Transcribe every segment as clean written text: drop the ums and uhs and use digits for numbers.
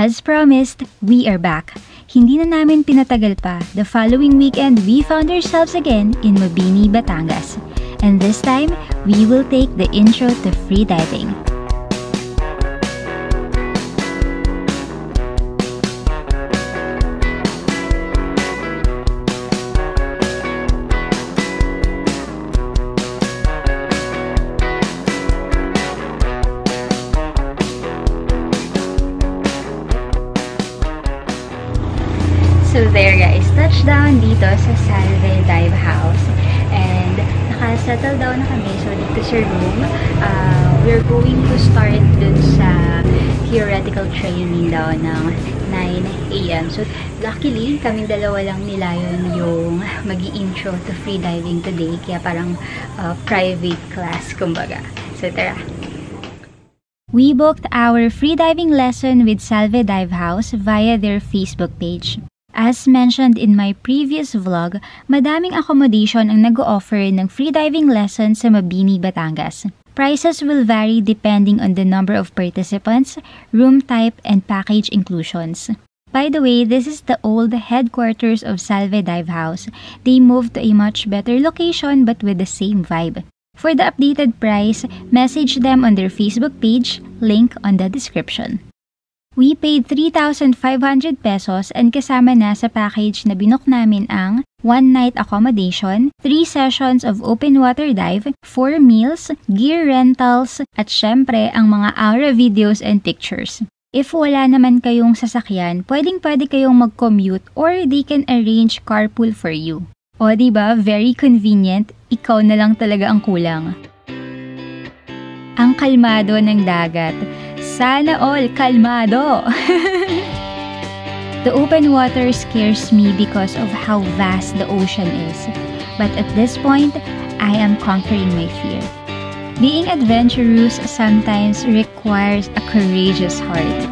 As promised, we are back. Hindi na namin pinatagal pa. The following weekend, we found ourselves again in Mabini, Batangas. And this time, we will take the intro to freediving. So there guys, touchdown dito sa Salve Dive House and nakasettle down na kami. So dito sa room, we're going to start dun sa theoretical training daw ng 9 AM. So luckily, kaming dalawa lang nilayon yung mag-i-intro to freediving today. Kaya parang private class kumbaga. So tara! We booked our freediving lesson with Salve Dive House via their Facebook page. As mentioned in my previous vlog, madaming accommodation ang nag-o-offer ng freediving lesson sa Mabini, Batangas. Prices will vary depending on the number of participants, room type, and package inclusions. By the way, this is the old headquarters of Salve Dive House. They moved to a much better location but with the same vibe. For the updated price, message them on their Facebook page, link on the description. We paid 3,500 pesos and kasama na sa package na binook namin ang 1-night accommodation, 3 sessions of open water dive, 4 meals, gear rentals, at syempre ang mga aura videos and pictures. If wala naman kayong sasakyan, pwede kayong mag-commute or they can arrange carpool for you. O diba, very convenient, ikaw na lang talaga ang kulang. Ang kalmado ng dagat. Sana all kalmado! The open water scares me because of how vast the ocean is. But at this point, I am conquering my fear. Being adventurous sometimes requires a courageous heart.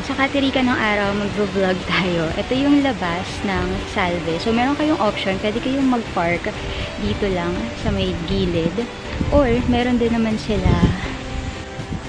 Sa katirikan ng araw, mag-vlog tayo. Ito yung labas ng Salve. So, meron kayong option. Pwede kayong mag-park dito lang sa may gilid. Or, meron din naman sila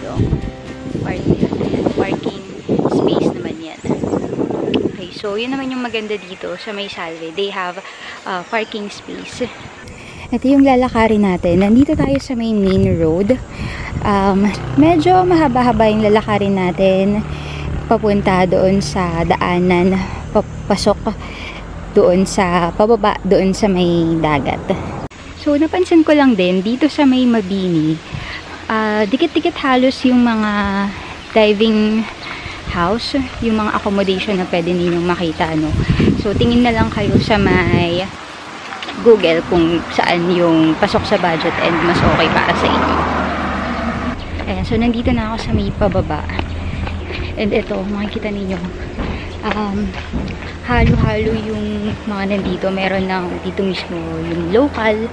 yung parking space naman yan. Okay, so, yun naman yung maganda dito sa may Salve. They have parking space. Ito yung lalakarin natin. Nandito tayo sa may main road. Medyo mahaba-haba yung lalakarin natin. Papunta doon sa daanan, papasok doon sa pababa, doon sa may dagat. So, napansin ko lang din, dito sa may Mabini, dikit-dikit halos yung mga diving house, yung mga accommodation na pwede ninyong makita, no? So, tingin na lang kayo sa may Google kung saan yung pasok sa budget and mas okay para sa inyo. Ayan, so, nandito na ako sa may pababa. And ito, makikita ninyo, halo-halo yung mga nandito. Meron lang dito mismo yung local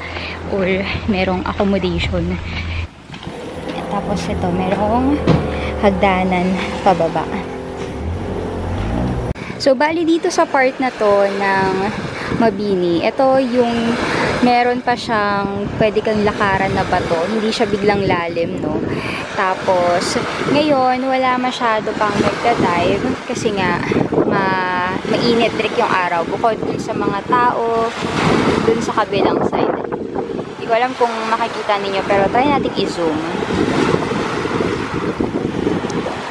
or merong accommodation. Tapos ito, merong hagdanan pababa. So, bali dito sa part na to ng Mabini, ito yung Meron pa siyang pwede kang lakaran na bato. Hindi siya biglang lalim, no? Tapos, ngayon, wala masyado pang nagda-dive kasi nga, mainit trick yung araw. Bukod dun sa mga tao, dun sa kabilang side. Hindi ko alam kung makikita ninyo, pero try natin i-zoom.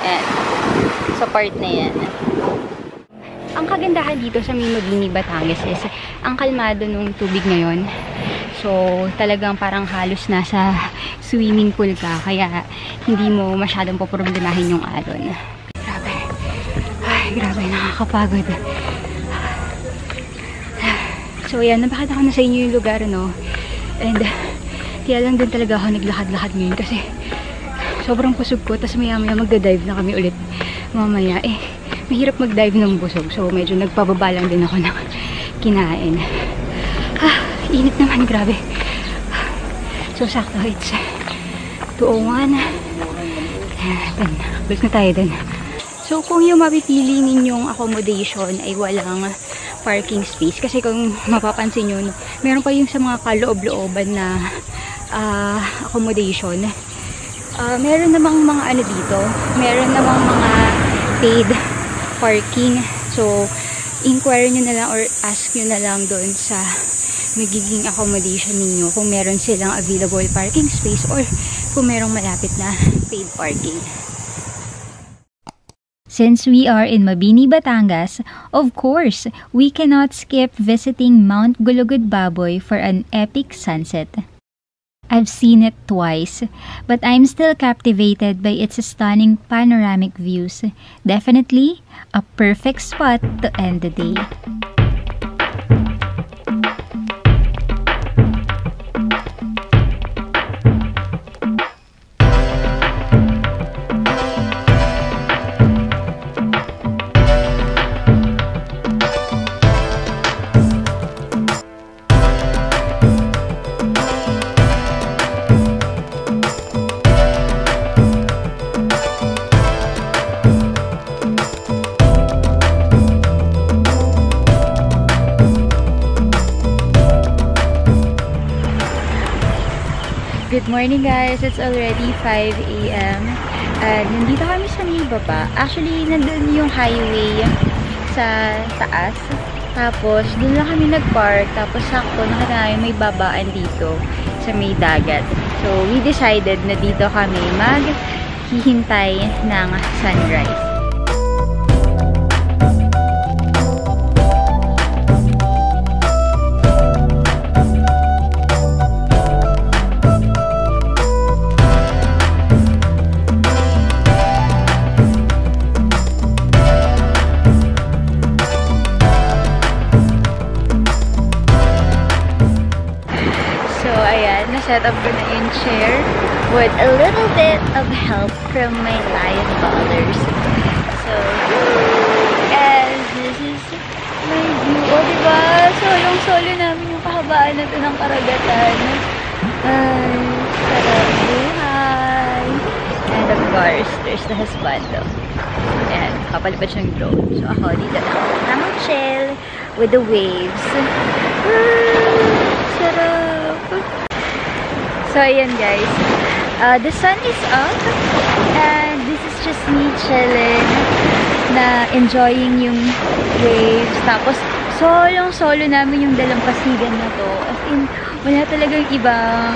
Ayan. Sa part na yan. Ang kagandahan dito sa may Mabini, Batangas is ang kalmado ng tubig ngayon. So, talagang parang halos nasa swimming pool ka. Kaya, hindi mo masyadong poproblemahin yung alon. Grabe. Ay, grabe. Nakakapagod. So, ayan. Napakita ko na sa inyo yung lugar, no? And, kaya lang din talaga ako naglakad-lakad ngayon kasi sobrang busog ko. Tapos maya-maya magda-dive na kami ulit mamaya. Mahirap mag-dive ng busog. So, medyo nagpababa lang din ako ng kinain. Init naman. Grabe. So, sakto. It's 2:01. Balik na tayo din. So, kung yung mapipili ninyong accommodation ay walang parking space. Kasi kung mapapansin nyo, meron pa yung sa mga kaloob-looban na accommodation. Meron namang mga ano dito. Meron namang mga paid parking. So, inquire nyo na lang or ask nyo na lang doon sa magiging accommodation ninyo kung meron silang available parking space or kung merong malapit na paid parking. Since we are in Mabini, Batangas, of course, we cannot skip visiting Mount Gulugud Baboy for an epic sunset. I've seen it twice, but I'm still captivated by its stunning panoramic views. Definitely a perfect spot to end the day. Good morning guys! It's already 5 AM and nandito kami sa may baba. Actually, nandun yung highway sa taas. Tapos, dun lang kami nag-park. Tapos, sakto, nakita namin may babaan dito sa may dagat. So, we decided na dito kami maghihintay ng sunrise. Set up ko na yung chair with a little bit of help from my lion followers. So, and this is my view. O, diba? Solong-solo namin yung kahabaan na ito ng karagatan. Ay, sarap buhay. And of course, there's the husbando. And kapalipad siyang drone. So, ako dito lang. Tamang chill with the waves. Sarap. So, ayan guys. The sun is up and this is just me chilling na enjoying yung waves. Tapos, solong-solo namin yung dalampasigan na to. As in, wala talagang ibang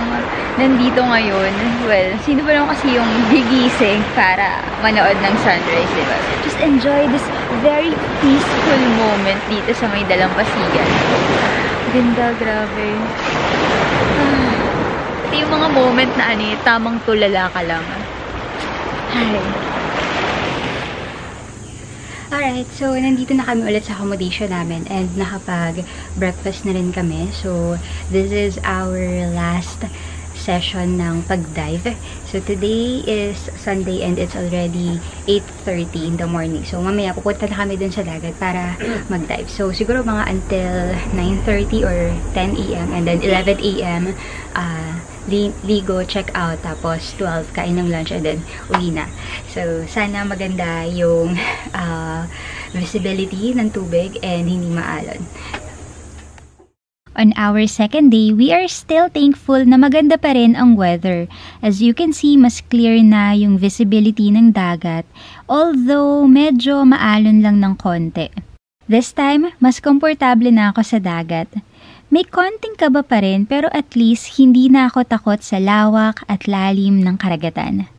nandito ngayon. Well, sino ba naman kasi yung gigising para manood ng sunrise, diba? Just enjoy this very peaceful moment dito sa may dalampasigan. Ganda, grabe. Ito yung mga moment na tamang tulala ka lang. Hi. Alright, so nandito na kami ulit sa accommodation namin and nakapag-breakfast na rin kami. So, this is our last session ng pag-dive. So, today is Sunday and it's already 8:30 in the morning. So, mamaya pupunta na kami dun sa dagat para mag-dive. So, siguro mga until 9:30 or 10 AM and then 11 AM ligo, check out, tapos 12 kain ng lunch and then uwi na. So, sana maganda yung visibility ng tubig and hindi maalon. On our second day, we are still thankful na maganda pa rin ang weather. As you can see, mas clear na yung visibility ng dagat, although medyo maalon lang ng konti. This time, mas komportable na ako sa dagat. May konting kaba pa rin pero at least hindi na ako takot sa lawak at lalim ng karagatan.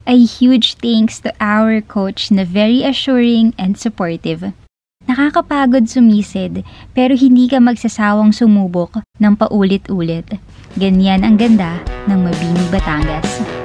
A huge thanks to our coach na very assuring and supportive. Nakakapagod sumisid pero hindi ka magsasawang sumubok ng paulit-ulit. Ganyan ang ganda ng Mabini, Batangas.